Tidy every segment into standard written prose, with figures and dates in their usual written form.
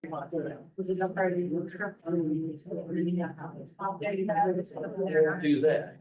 Was it up part of your trip? Do that.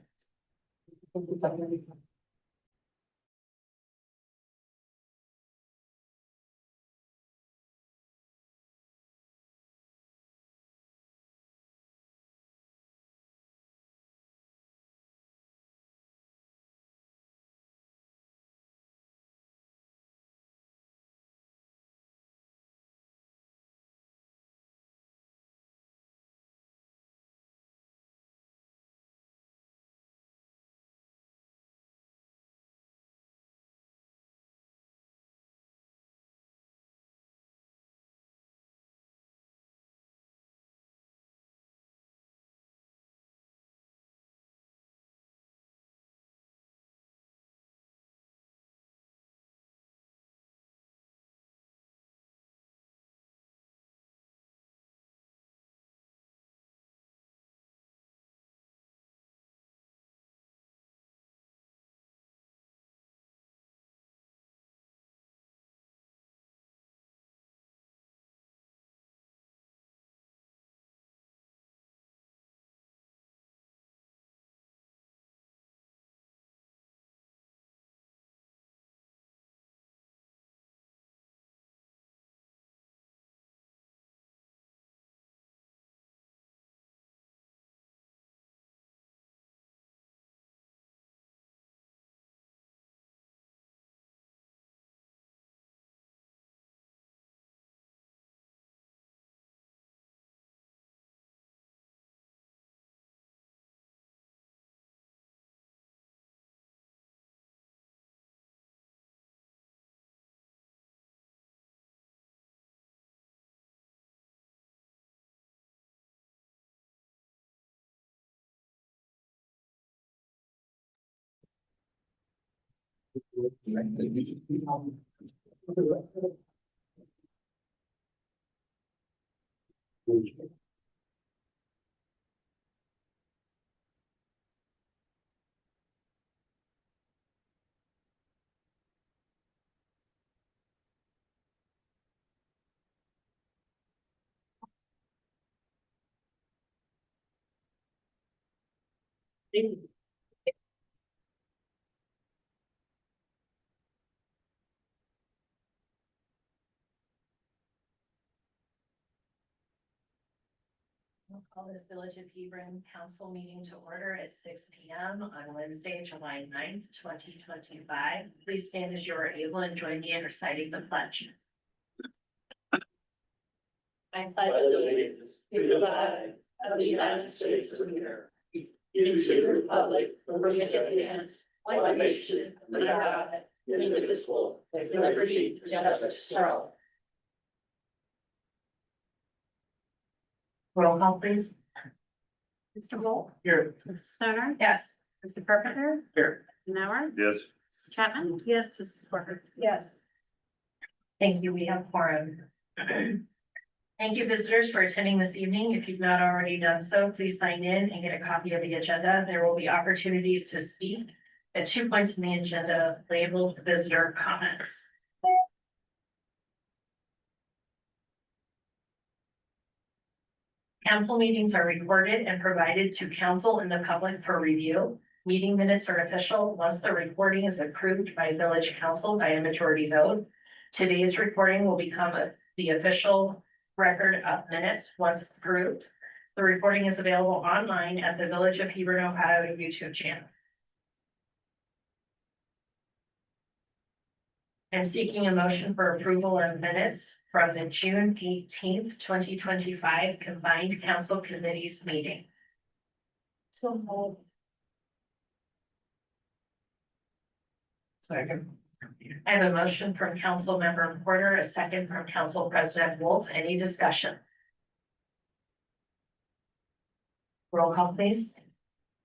We'll call this Village of Hebron Council meeting to order at 6 p.m. on Wednesday, July 9th, 2025. Please stand as you are able and join me in reciting the pledge. I pledge allegiance to the flag of the United States of America, to the republic for which it stands, one nation, under God, indivisible, with liberty and justice for all. Roll call, please. Mr. Wolf? Here. Mrs. Stoner? Yes. Mr. Carpenter? Here. Mr. Yes. Mrs. Chapman? Yes. Mrs. Porter? Yes. Thank you. We have quorum. Thank you, visitors, for attending this evening. If you've not already done so, please sign in and get a copy of the agenda. There will be opportunities to speak at 2 points in the agenda labeled visitor comments. Council meetings are recorded and provided to council and the public for review. Meeting minutes are official once the recording is approved by village council by a majority vote. Today's recording will become the official record of minutes once approved. The recording is available online at the Village of Hebron, Ohio YouTube channel. I'm seeking a motion for approval of minutes from the June 18th, 2025 combined council committees meeting. So Second. I have a motion from Council Member Porter, a second from Council President Wolf. Any discussion? Roll call, please.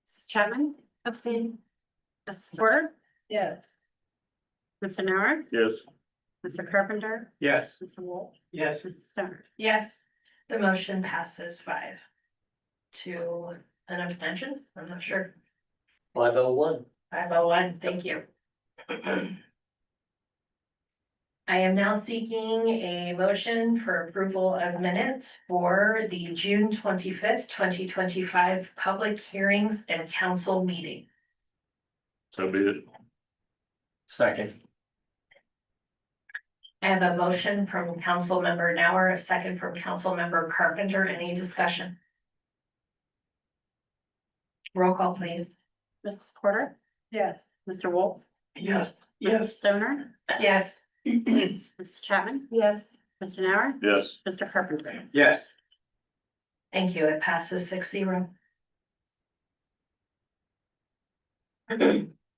Mrs. Chapman? Abstain. Mrs. Porter? Yes. Mr. Nauer? Yes. Mr. Carpenter? Yes. Mr. Wolf? Yes. Mrs. Stoner? Yes, the motion passes 5 to an abstention. I'm not sure. 501. 501, thank you. I am now seeking a motion for approval of minutes for the June 25th, 2025 public hearings and council meeting. So be it. Second. I have a motion from Councilmember Nauer, a second from Councilmember Carpenter. Any discussion? Roll call, please. Mrs. Porter? Yes. Mr. Wolf? Yes. Mrs. Stoner? Yes. Mrs. Chapman? Yes. Mr. Nauer? Yes. Mr. Carpenter? Yes. Thank you. It passes 6-0.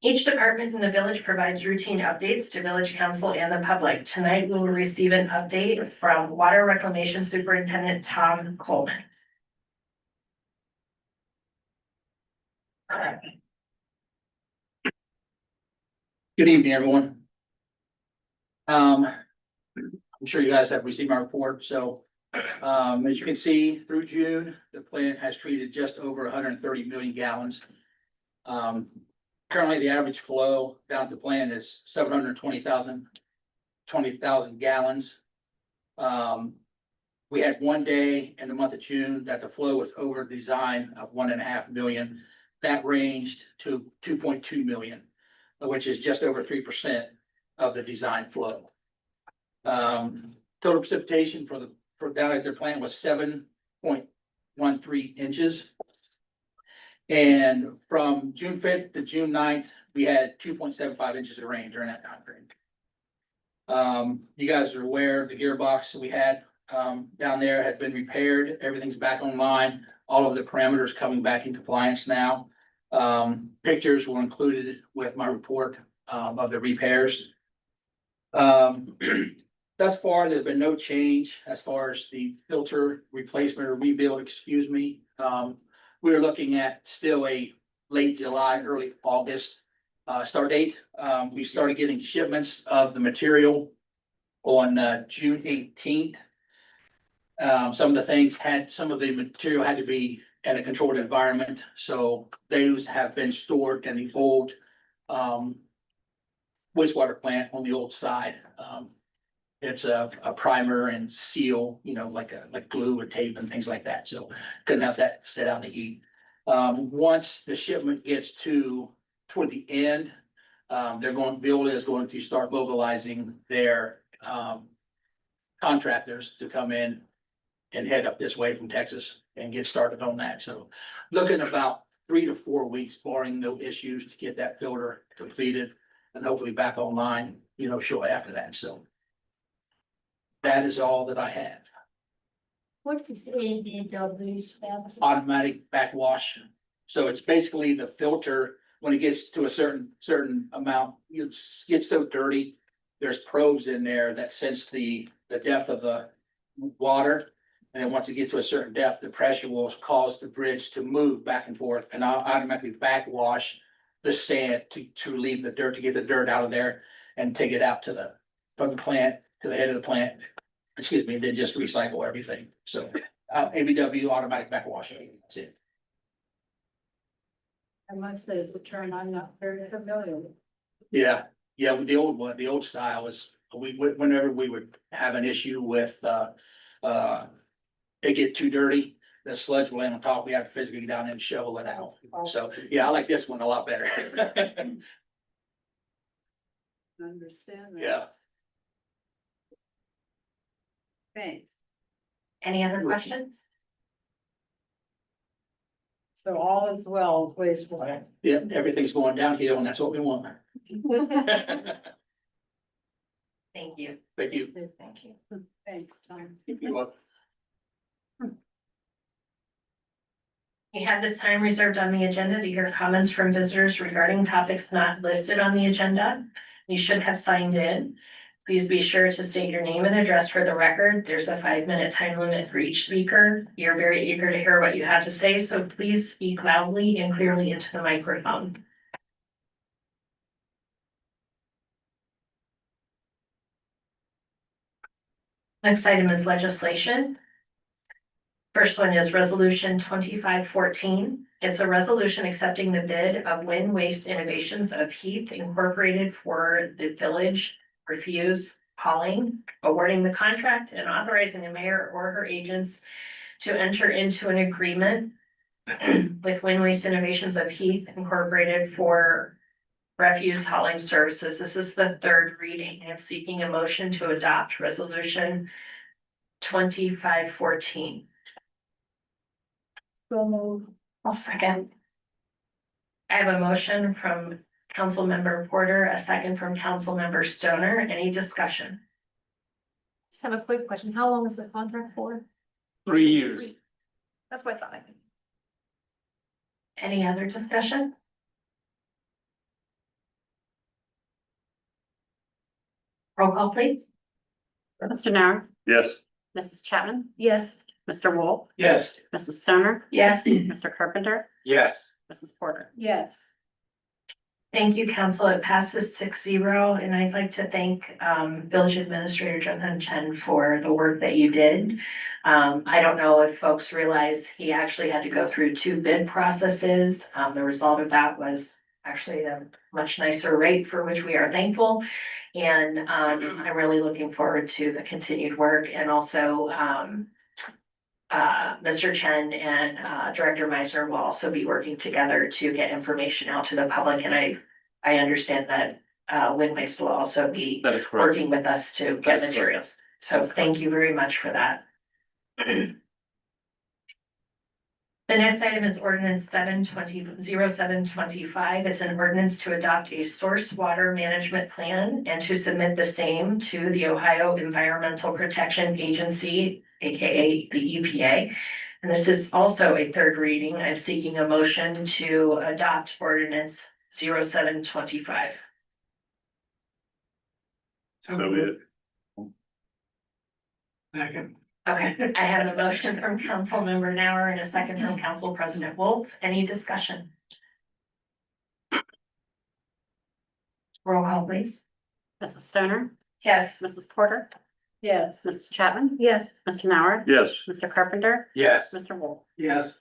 Each department in the village provides routine updates to village council and the public. Tonight, we will receive an update from Water Reclamation Superintendent Tom Coleman. Good evening, everyone. I'm sure you guys have received my report, so as you can see, through June, the plant has treated just over 130 million gallons. Currently, the average flow down at the plant is 720,000 gallons. We had one day in the month of June that the flow was over design of 1.5 million. That ranged to 2.2 million, which is just over 3% of the design flow. Total precipitation for down at their plant was 7.13 inches. And from June 5th to June 9th, we had 2.75 inches of rain during that time frame. You guys are aware the gearbox we had down there had been repaired. Everything's back online. All of the parameters coming back in compliance now. Pictures were included with my report of the repairs. Thus far, there's been no change as far as the filter replacement or rebuild, excuse me. We're looking at still a late July, early August start date. We started getting shipments of the material on June 18th. Some of the material had to be in a controlled environment, so those have been stored in the old wastewater plant on the old side. It's a primer and seal, like glue or tape and things like that, so couldn't have that sit out in the heat. Once the shipment gets toward the end, Veolia is going to start mobilizing their contractors to come in and head up this way from Texas and get started on that. So looking about 3 to 4 weeks, barring no issues, to get that filter completed and hopefully back online, shortly after that. So that is all that I have. What is ABW stand for? Automatic backwash. So it's basically the filter, when it gets to a certain amount, it gets so dirty. There's probes in there that sense the depth of the water. And then once it gets to a certain depth, the pressure will cause the bridge to move back and forth, and I'll automatically backwash the sand to leave the dirt, to get the dirt out of there and take it out from the plant to the head of the plant. Excuse me, then just recycle everything. So ABW automatic backwashing. That's it. I must say, it's a term I'm not very familiar with. Yeah, with the old one, the old style was, whenever we would have an issue with it get too dirty, the sludge will land on top, we have to physically get down and shovel it out. So, yeah, I like this one a lot better. Understand that. Yeah. Thanks. Any other questions? So all is well, wastewater. Yeah, everything's going downhill and that's what we want. Thank you. Thank you. Thank you. Thanks, Tom. You're welcome. You have this time reserved on the agenda to hear comments from visitors regarding topics not listed on the agenda. You should have signed in. Please be sure to state your name and address for the record. There's a 5-minute time limit for each speaker. You're very eager to hear what you have to say, so please speak loudly and clearly into the microphone. Next item is legislation. First one is resolution 2514. It's a resolution accepting the bid of Wind Waste Innovations of Heath Incorporated for the village refuse hauling, awarding the contract and authorizing the mayor or her agents to enter into an agreement with Wind Waste Innovations of Heath Incorporated for refuse hauling services. This is the third reading. I'm seeking a motion to adopt resolution 2514. So move. I'll second. I have a motion from Councilmember Porter, a second from Councilmember Stoner. Any discussion? Just have a quick question. How long is the contract for? 3 years. That's what I thought. Any other discussion? Roll call, please. Mr. Nauer, Yes. Mrs. Chapman? Yes. Mr. Wolf, Yes. Mrs. Stoner, Yes. Mr. Carpenter, Yes. Mrs. Porter. Yes. Thank you, council. It passes 6-0, and I'd like to thank Village Administrator Jonathan Chen for the work that you did. I don't know if folks realize he actually had to go through 2 bid processes. The result of that was actually a much nicer rate, for which we are thankful. And I'm really looking forward to the continued work, and also Mr. Chen and Director Meisner will also be working together to get information out to the public, and I understand that Wind Waste will also be That is correct. working with us to That get is correct. materials. So thank you very much for that. The next item is ordinance 0725. It's an ordinance to adopt a source water management plan and to submit the same to the Ohio Environmental Protection Agency, AKA the EPA. And this is also a third reading. I'm seeking a motion to adopt ordinance 0725. So be it. Second. Okay, I have a motion from Councilmember Nauer and a second from Council President Wolf. Any discussion? Roll call, please. Mrs. Stoner, Yes. Mrs. Porter, Yes. Mrs. Chapman? Yes. Mr. Nauer? Yes. Mr. Carpenter? Yes. Mr. Wolf? Yes.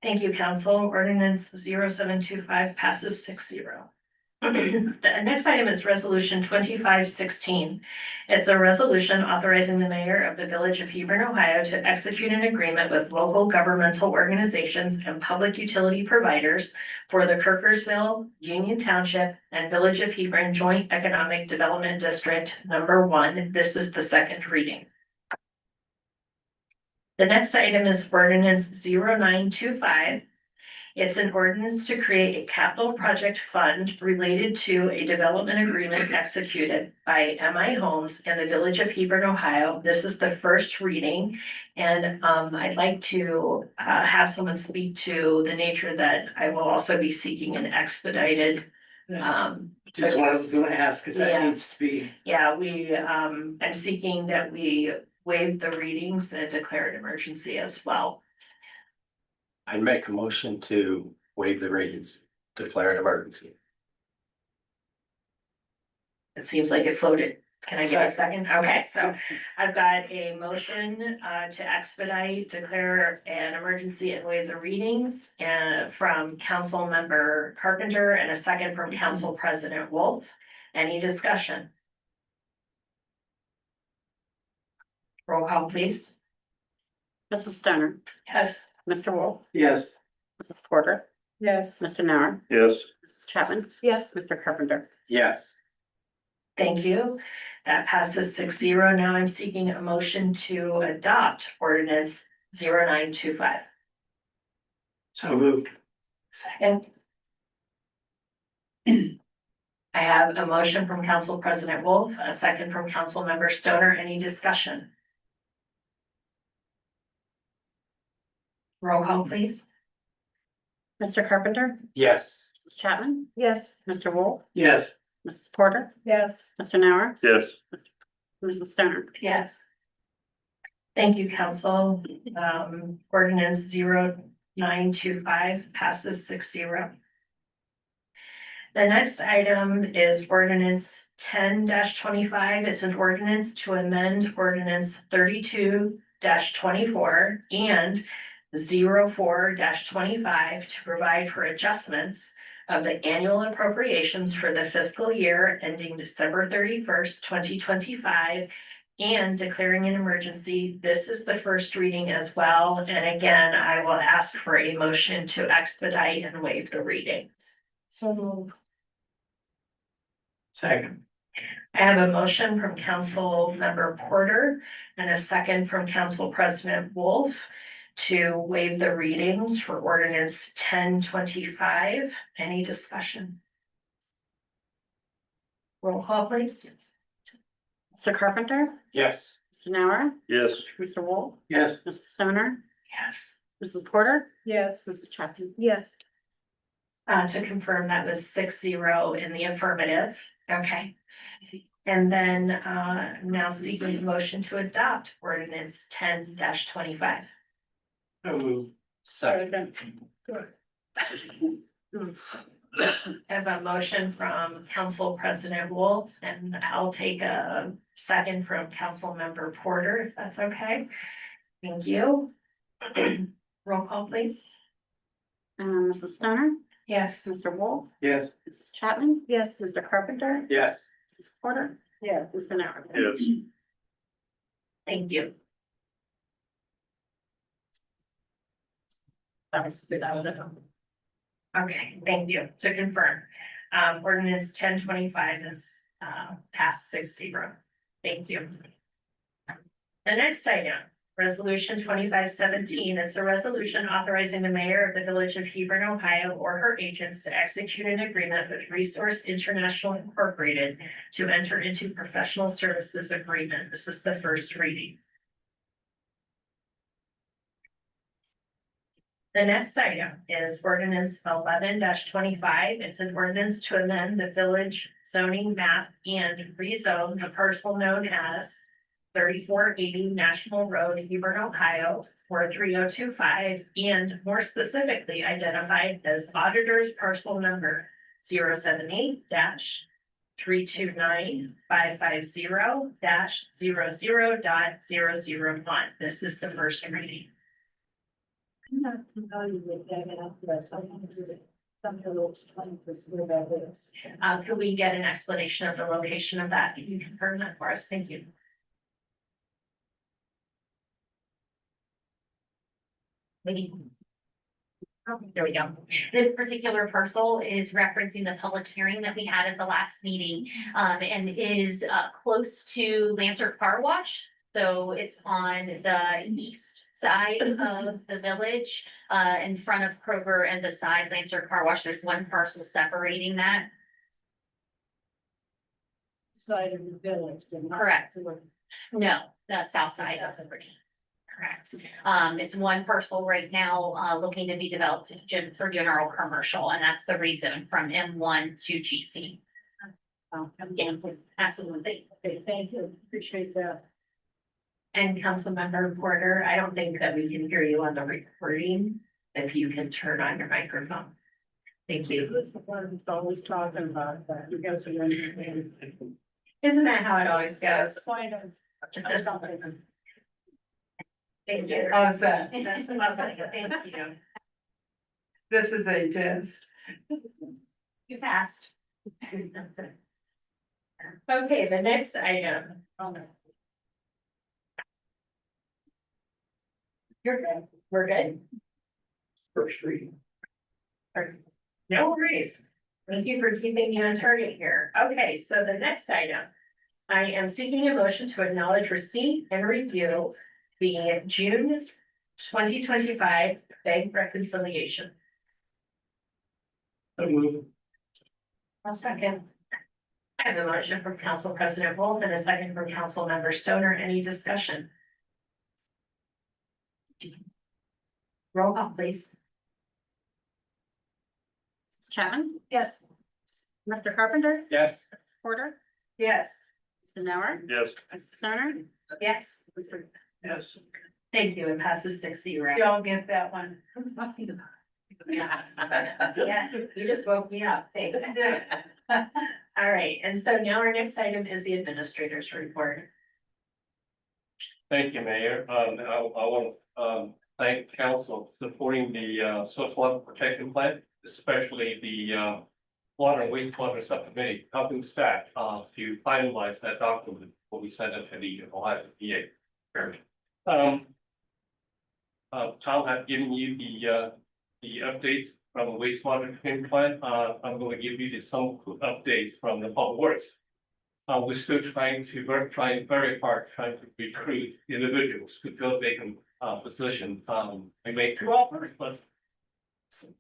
Thank you, council. Ordinance 0725 passes 6-0. The next item is resolution 2516. It's a resolution authorizing the mayor of the village of Hebron, Ohio to execute an agreement with local governmental organizations and public utility providers for the Kirkersville, Union Township, and Village of Hebron Joint Economic Development District number 1. This is the second reading. The next item is ordinance 0925. It's an ordinance to create a capital project fund related to a development agreement executed by MI Homes and the Village of Hebron, Ohio. This is the first reading, and I'd like to have someone speak to the nature that I will also be seeking an expedited. Just what I was gonna ask if that Yeah. needs to be. Yeah, I'm seeking that we waive the readings and declare an emergency as well. I'd make a motion to waive the readings, declare an emergency. It seems like it floated. Can I get a second? Okay, so I've got a motion to expedite, declare an emergency and waive the readings from Council Member Carpenter and a second from Council President Wolf. Any discussion? Roll call, please. Mrs. Stoner, Yes. Mr. Wolf, Yes. Mrs. Porter, Yes. Mr. Nauer, Yes. Mrs. Chapman? Yes. Mr. Carpenter? Yes. Thank you. That passes 6-0. Now I'm seeking a motion to adopt ordinance 0925. So moved. Second. I have a motion from Council President Wolf, a second from Council Member Stoner. Any discussion? Roll call, please. Mr. Carpenter? Yes. Mrs. Chapman? Yes. Mr. Wolf, Yes. Mrs. Porter, Yes. Mr. Nauer, Yes. Mrs. Stoner? Yes. Thank you, council. Ordinance 0925 passes 6-0. The next item is ordinance 10-25. It's an ordinance to amend ordinance 32-24 and 04-25 to provide for adjustments of the annual appropriations for the fiscal year ending December 31st, 2025, and declaring an emergency. This is the first reading as well. And again, I will ask for a motion to expedite and waive the readings. So move. Second. I have a motion from Council Member Porter and a second from Council President Wolf to waive the readings for ordinance 1025. Any discussion? Roll call, please. Mr. Carpenter, Yes. Mr. Nauer, Yes. Mr. Wolf, Yes. Mrs. Stoner, Yes. Mrs. Porter, Yes. Mrs. Chapman. Yes. To confirm, that was 6-0 in the affirmative. Okay. And then now seeking a motion to adopt ordinance 10-25. So move. Second. I have a motion from Council President Wolf, and I'll take a second from Council Member Porter, if that's okay. Thank you. Roll call, please. Mrs. Stoner, Yes. Mr. Wolf, Yes. Mrs. Chapman, Yes. Mr. Carpenter, Yes. Mrs. Porter. Yeah. Mr. Nauer. Yes. Thank you. Okay, thank you. To confirm, ordinance 1025 is passed 6-0. Thank you. The next item, resolution 2517. It's a resolution authorizing the mayor of the village of Hebron, Ohio, or her agents to execute an agreement with Resource International Incorporated to enter into professional services agreement. This is the first reading. The next item is ordinance 11-25. It's an ordinance to amend the village zoning map and rezone the parcel known as 3480 National Road, Hebron, Ohio, 43025, and more specifically identified as auditor's parcel number 078-329-550-00.001. This is the first reading. I'm not familiar with that, and I'm not some of those plans where that is. Could we get an explanation of the location of that? Can you confirm that for us? Thank you. Maybe. Oh, there we go. This particular parcel is referencing the public hearing that we had at the last meeting, and is close to Lancer Car Wash. So it's on the east side of the village, in front of Kroger, and the side Lancer Car Wash. There's one parcel separating that. Side of the village. Correct. No, the south side of the bridge. Correct. It's one parcel right now, looking to be developed for general commercial, and that's the reason from M1 to GC. Yeah, absolutely. Okay, thank you, appreciate that. And Councilmember Porter, I don't think that we can hear you on the recording. If you can turn on your microphone. Thank you. It's always talking about that, you guys are going Isn't that how it always goes? Point of. Thank you. How's that? That's lovely. Thank you. This is a test. You passed. Okay, the next item. You're good. We're good. First reading. No worries. Thank you for keeping me on target here. Okay, so the next item. I am seeking a motion to acknowledge receipt and review the June 2025 bank reconciliation. So move. A second. I have a motion from Council President Wolf and a second from Council Member Stoner. Any discussion? Roll call, please. Mrs. Chapman, Yes. Mr. Carpenter, Yes. Mrs. Porter, Yes. Mr. Nauer, Yes. Mrs. Stoner, Yes. Mr. Yes. Thank you. It passes 6-0. Y'all get that one. Yeah, you just woke me up. Thank you. All right, and so now our next item is the administrator's report. Thank you, Mayor. I want to thank council supporting the social level protection plan. especially the water and wastewater subcommittee, helping staff to finalize that document before we send it to the Ohio VA. Tom had given you the updates from the wastewater treatment plant. I'm going to give you some updates from the public works. We're still trying very hard, trying to recruit individuals to fill vacant position. We made 2 offers, but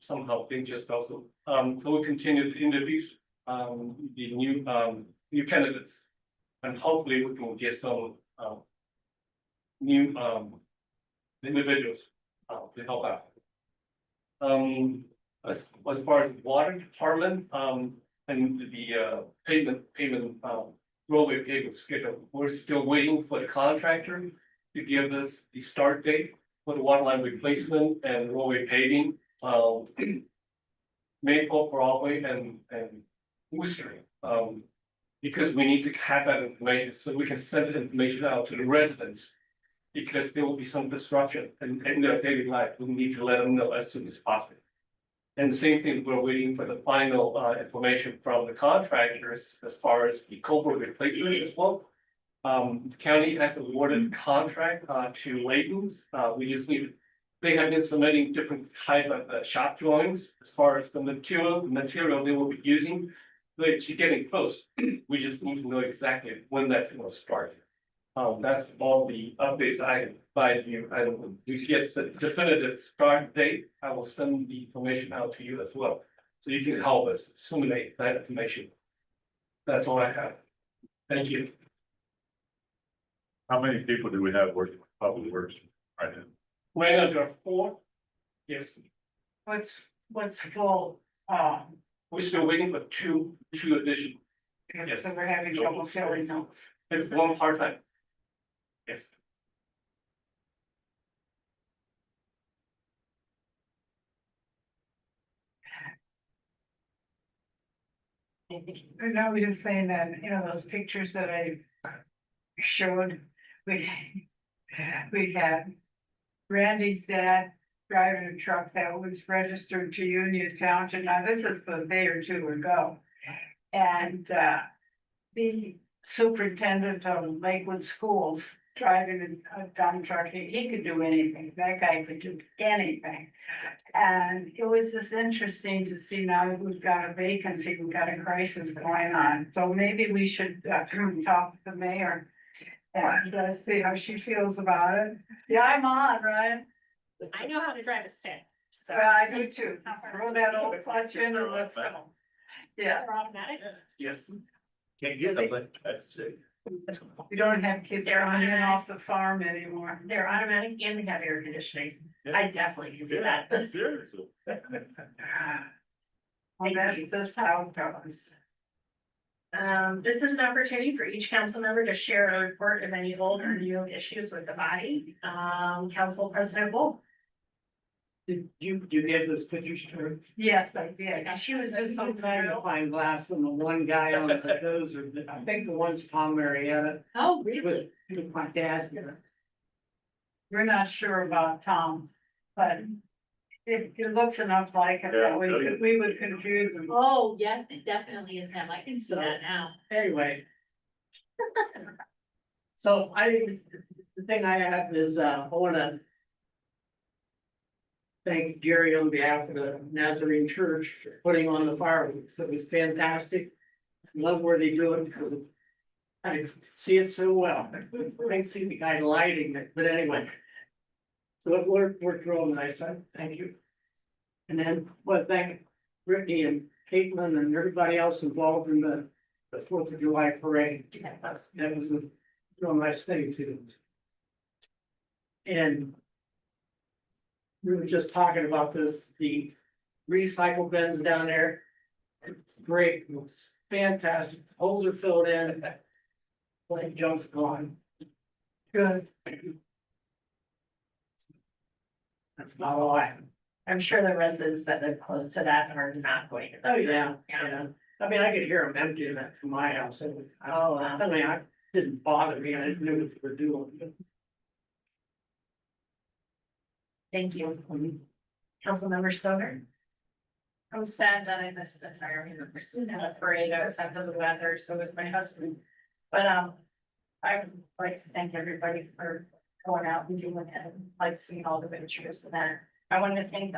somehow things just fell through. So we'll continue the interviews, the new candidates, and hopefully we can get some new individuals to help out. As far as water department, and the payment roadway payment schedule, we're still waiting for the contractor to give us the start date for the water line replacement and roadway paving. Maple, Broadway, and Worcester. Because we need to have that information so we can send the information out to the residents. Because there will be some disruption in their daily life, we need to let them know as soon as possible. And the same thing, we're waiting for the final information from the contractors as far as the culvert replacement as well. The county has awarded contract to Layton's. We just need, they have been submitting different type of shop drawings as far as the material they will be using. They're getting close. We just need to know exactly when that's going to start. That's all the updates I can provide you. And you get the definitive start date, I will send the information out to you as well. So you can help us assimilate that information. That's all I have. Thank you. How many people do we have working with public works right now? Right now, there are 4. Yes, What's full, we're still waiting for two additional. Yes. so we're having trouble filling those. It's 1 part-time. Yes. And I was just saying that, those pictures that I showed, we had Randy's dad driving a truck that was registered to Union Township. Now, this is a day or 2 ago. And the superintendent of Lakewood Schools driving a dump truck, he could do anything. That guy could do anything. And it was just interesting to see now that we've got a vacancy, we've got a crisis going on. So maybe we should talk to the mayor and see how she feels about it. Yeah, I'm on, Ryan. I know how to drive a stick, so. I do too. Throw that old clutch in and let's go. Yeah, They're automatic. Yes. Can't get them, but that's it. we don't have kids running off the farm anymore. They're automatic and they have air conditioning. Yeah. I definitely can do that. Seriously. Well, that's how it goes. This is an opportunity for each council member to share a report of any old or new issues with the body. Council President Bull. Did you gave those pictures to her? Yes, I did. And she was There's just some so thrilled. magnifying glass on the one guy on the those are, I think the one's Tom Marietta Oh, really? with my dad. We're not sure about Tom, but it looks enough like it that we would confuse him. Oh, yes, it definitely is him. I can see that now. Anyway. So the thing I have is, I wanna thank Jerry on behalf of the Nazarene Church for putting on the fireworks. It was fantastic. Love where they do it because I see it so well. I can't see the guy lighting it, but anyway. So it worked real nice. Thank you. And then, well, thank Brittany and Caitlin and everybody else involved in the 4th of July parade. That was a real nice thing too. And we were just talking about this, the recycle bins down there. It's great, it's fantastic, holes are filled in. Like junk's gone. Good. That's about all I have. I'm sure the residents that live close to that are not going to. Oh, yeah, yeah. I mean, I could hear them emptying that from my house. I mean, I didn't bother me. I didn't know what they were doing. Thank you. Councilmember Stoner. I was sad that I missed the fireworks in the parade. I was under the weather, so was my husband. But, I would like to thank everybody for going out and doing it, and like seeing all the pictures of that. I want to thank,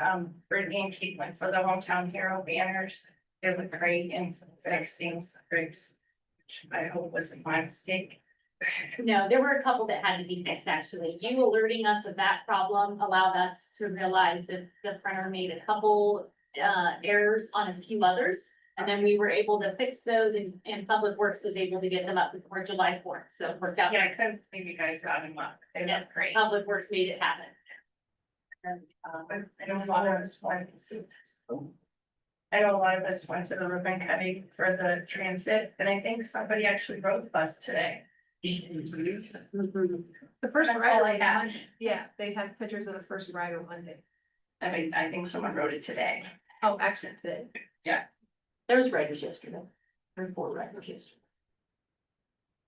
Brittany and Caitlin for the hometown hero banners. They look great and fixing the bricks, which I hope wasn't my mistake. No, there were a couple that had to be fixed, actually. You alerting us of that problem allowed us to realize that the printer made a couple errors on a few others. And then we were able to fix those and Public Works was able to get them up before July 4th, so it worked out. Yeah, I couldn't believe you guys got them up. They look great. Public Works made it happen. And, I know a lot of us went. I know a lot of us went to the ribbon cutting for the transit, and I think somebody actually rode the bus today. The first That's rider all I was have. Monday. Yeah, they had pictures of the first rider Monday. I mean, I think someone wrote it today. Oh, actually today. There was writers yesterday, or 4 writers yesterday.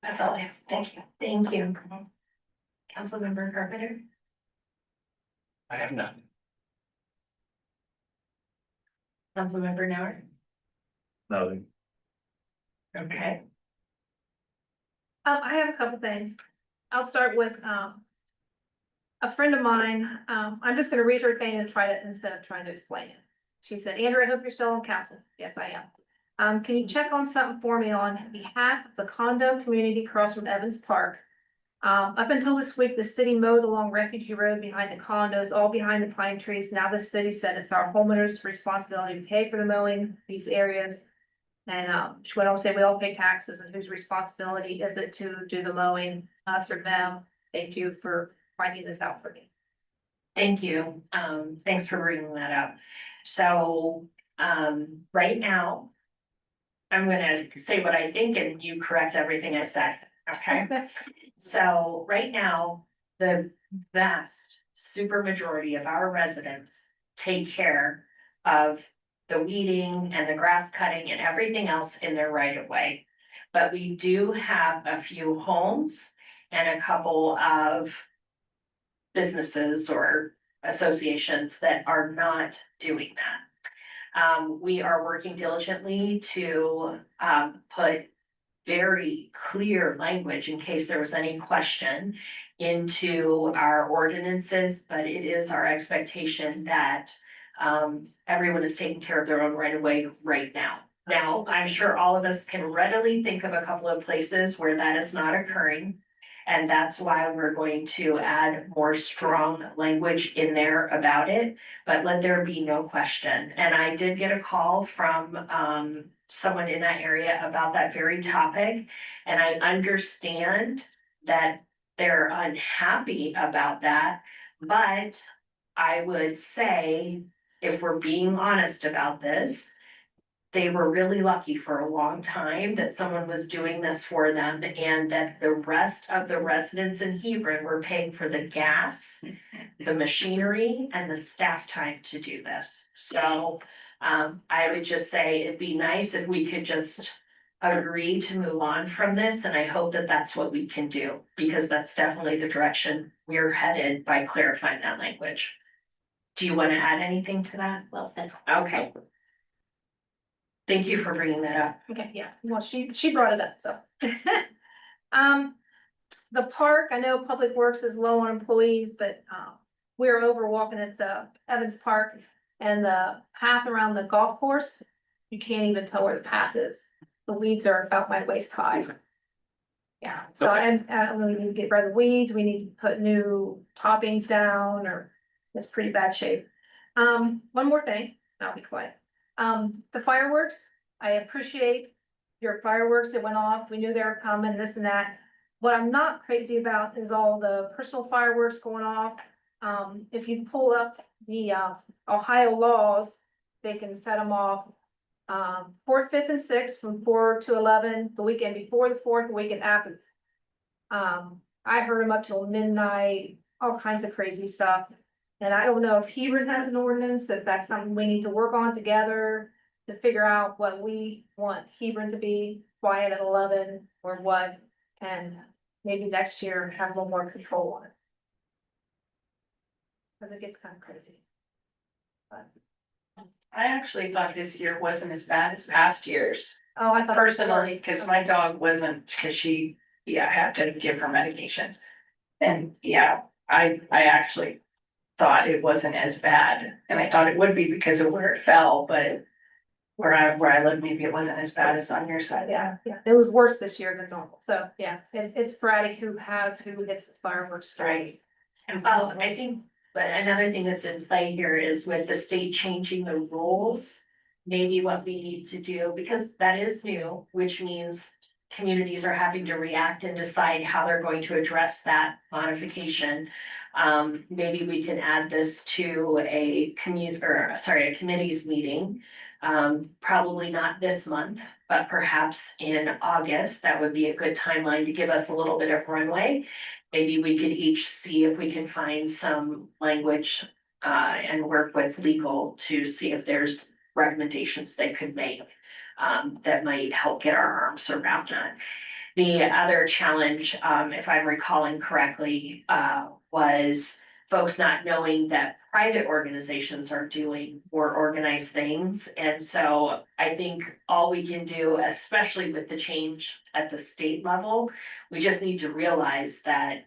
That's all I have. Thank you. Thank you. Councilmember Carpenter? I have nothing. Councilmember Nauer? Nothing. Okay. I have a couple things. I'll start with, a friend of mine, I'm just gonna read her thing and try to, instead of trying to explain it. She said, Andrew, I hope you're still on council. Yes, I am. Can you check on something for me on behalf of the condo community across from Evans Park? Up until this week, the city mowed along Refugee Road behind the condos, all behind the pine trees. Now the city said it's our homeowners' responsibility to pay for the mowing these areas. And, she went on to say we all pay taxes, and whose responsibility is it to do the mowing, us or them? Thank you for finding this out for me. Thank you. Thanks for bringing that up. So, right now, I'm gonna say what I think and you correct everything I said, okay? So right now, the vast super majority of our residents take care of the weeding and the grass cutting and everything else in their right of way. But we do have a few homes and a couple of businesses or associations that are not doing that. We are working diligently to put very clear language in case there was any question into our ordinances, but it is our expectation that everyone is taking care of their own right of way right now. Now, I'm sure all of us can readily think of a couple of places where that is not occurring. And that's why we're going to add more strong language in there about it, but let there be no question. And I did get a call from someone in that area about that very topic. And I understand that they're unhappy about that, but I would say, if we're being honest about this, they were really lucky for a long time that someone was doing this for them and that the rest of the residents in Hebron were paying for the gas, the machinery and the staff time to do this. So I would just say it'd be nice if we could just agree to move on from this. And I hope that that's what we can do, because that's definitely the direction we're headed by clarifying that language. Do you want to add anything to that? Well said. Okay. Thank you for bringing that up. Okay, yeah, well, she brought it up, so. The park, I know Public Works is low on employees, but, we're over walking at the Evans Park and the path around the golf course. You can't even tell where the path is. The weeds are about my waist high. Yeah, so Okay. we need to get rid of the weeds, we need to put new toppings down, or it's pretty bad shape. One more thing, I'll be quiet. The fireworks, I appreciate your fireworks that went off. We knew they were coming, this and that. What I'm not crazy about is all the personal fireworks going off. If you pull up the, Ohio laws, they can set them off. 4th, 5th, and 6th from 4 to 11, the weekend before the 4th, the weekend after. I heard them up till midnight, all kinds of crazy stuff. And I don't know if Hebron has an ordinance, if that's something we need to work on together to figure out what we want Hebron to be, quiet at 11 or what, and maybe next year have a little more control on it. Cause it gets kind of crazy. But I actually thought this year wasn't as bad as past years, Oh, I thought. it was personally, worse. because my dog wasn't, because she, had to give her medication. And I actually thought it wasn't as bad, and I thought it would be because of where it fell, but where I live, maybe it wasn't as bad as on your side. Yeah, it was worse this year than normal, so, yeah, it's sporadic who hits the fireworks. Right. And I think, but another thing that's in play here is with the state changing the rules. Maybe what we need to do, because that is new, which means communities are having to react and decide how they're going to address that modification. Maybe we can add this to a committee's meeting. Probably not this month, but perhaps in August, that would be a good timeline to give us a little bit of runway. Maybe we could each see if we can find some language and work with legal to see if there's recommendations they could make that might help get our arms around that. The other challenge, if I'm recalling correctly, was folks not knowing that private organizations are doing more organized things. And so I think all we can do, especially with the change at the state level, we just need to realize that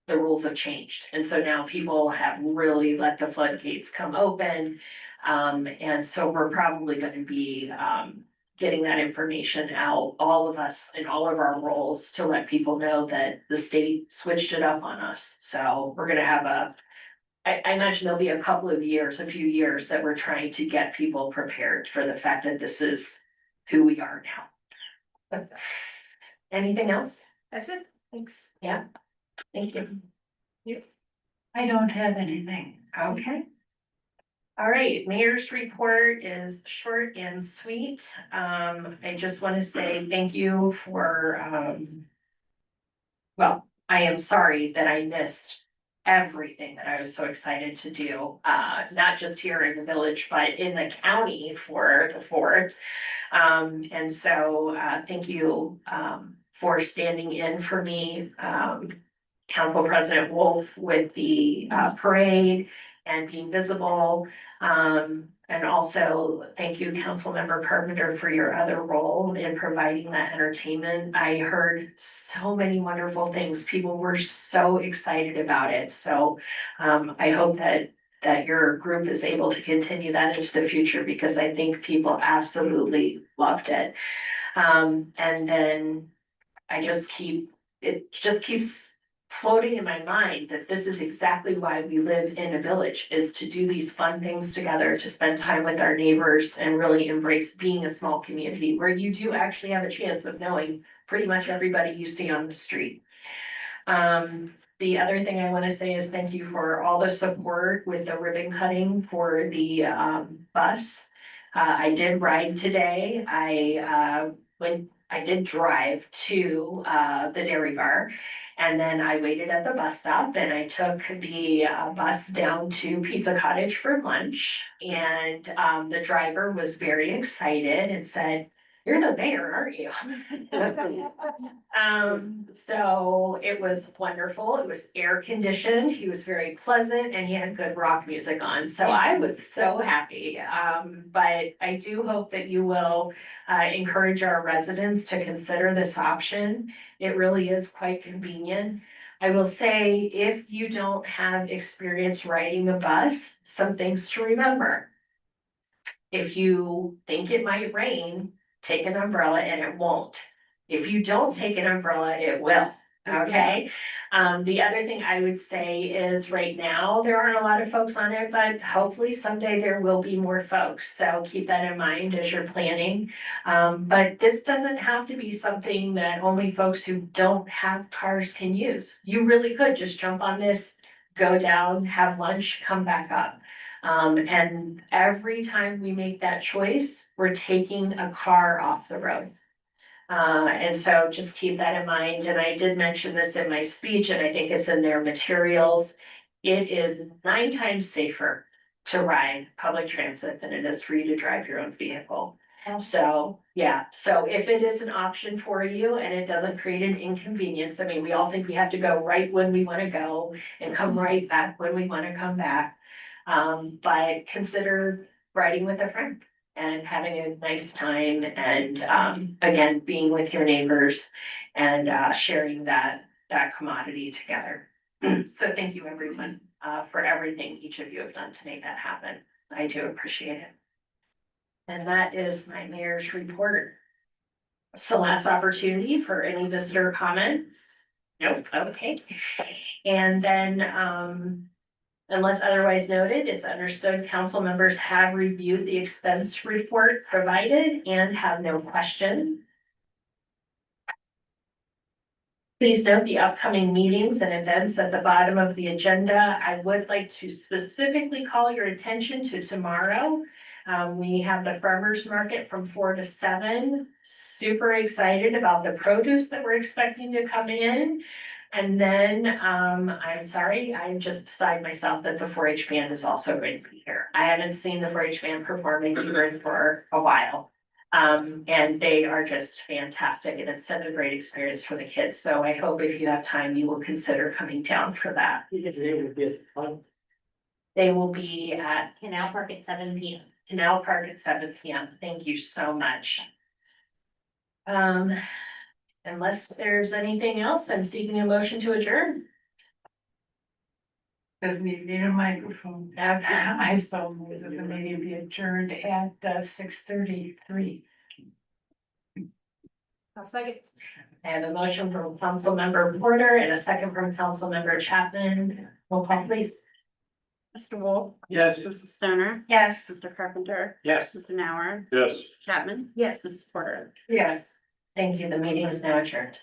the rules have changed. And so now people have really let the floodgates come open. And so we're probably gonna be getting that information out, all of us in all of our roles, to let people know that the state switched it up on us. So we're gonna have I imagine there'll be a few years that we're trying to get people prepared for the fact that this is who we are now. Anything else? That's it, thanks. Yeah, thank you. I don't have anything. Okay. All right, mayor's report is short and sweet. I just want to say thank you for, well, I am sorry that I missed everything that I was so excited to do, not just here in the village, but in the county for the Fourth. And so, thank you, for standing in for me, Council President Wolf, with the parade and being visible. And also thank you, Councilmember Carpenter, for your other role in providing that entertainment. I heard so many wonderful things. People were so excited about it. So I hope that your group is able to continue that into the future, because I think people absolutely loved it. And then it just keeps floating in my mind that this is exactly why we live in a village, is to do these fun things together, to spend time with our neighbors and really embrace being a small community where you do actually have a chance of knowing pretty much everybody you see on the street. The other thing I want to say is thank you for all the support with the ribbon cutting for the bus. I did ride today. I did drive to the dairy bar, and then I waited at the bus stop, and I took the bus down to Pizza Cottage for lunch. And the driver was very excited and said, "You're the mayor, aren't you?" So it was wonderful. It was air conditioned. He was very pleasant, and he had good rock music on. So I was so happy. But I do hope that you will encourage our residents to consider this option. It really is quite convenient. I will say, if you don't have experience riding a bus, some things to remember. If you think it might rain, take an umbrella and it won't. If you don't take an umbrella, it will, okay? The other thing I would say is right now, there aren't a lot of folks on it, but hopefully someday there will be more folks. So keep that in mind as you're planning. But this doesn't have to be something that only folks who don't have cars can use. You really could just jump on this, go down, have lunch, come back up. And every time we make that choice, we're taking a car off the road. And so just keep that in mind. And I did mention this in my speech, and I think it's in their materials. It is 9 times safer to ride public transit than it is for you to drive your own vehicle. So, yeah, so if it is an option for you and it doesn't create an inconvenience, I mean, we all think we have to go right when we wanna go and come right back when we wanna come back. But consider riding with a friend and having a nice time and, again, being with your neighbors and, sharing that commodity together. So thank you, everyone, for everything each of you have done to make that happen. I do appreciate it. And that is my mayor's report. So last opportunity for any visitor comments? Nope, okay. And then, unless otherwise noted, it's understood council members have reviewed the expense report provided and have no questions. Please note the upcoming meetings and events at the bottom of the agenda. I would like to specifically call your attention to tomorrow. We have the farmers market from 4 to 7. Super excited about the produce that we're expecting to come in. And then, I'm sorry, I'm just beside myself that the 4-H band is also going to be here. I haven't seen the 4-H band perform in Hebron for a while. And they are just fantastic and it's such a great experience for the kids. So I hope if you have time, you will consider coming down for that. They will be at Canal Park at 7 p.m. Canal Park at 7 p.m. Thank you so much. Unless there's anything else, I'm seeking a motion to adjourn. Doesn't even need a microphone. I saw move that the meeting be adjourned at 6:33. I'll second. I have a motion from Councilmember Porter and a second from Councilmember Chapman. Roll call, please. Mr. Wolf, Yes. Mrs. Stoner, Yes. Mr. Carpenter, Yes. Mr. Nauer, Yes. Chapman. Yes. Mrs. Porter. Yes. Thank you. The meeting is now adjourned.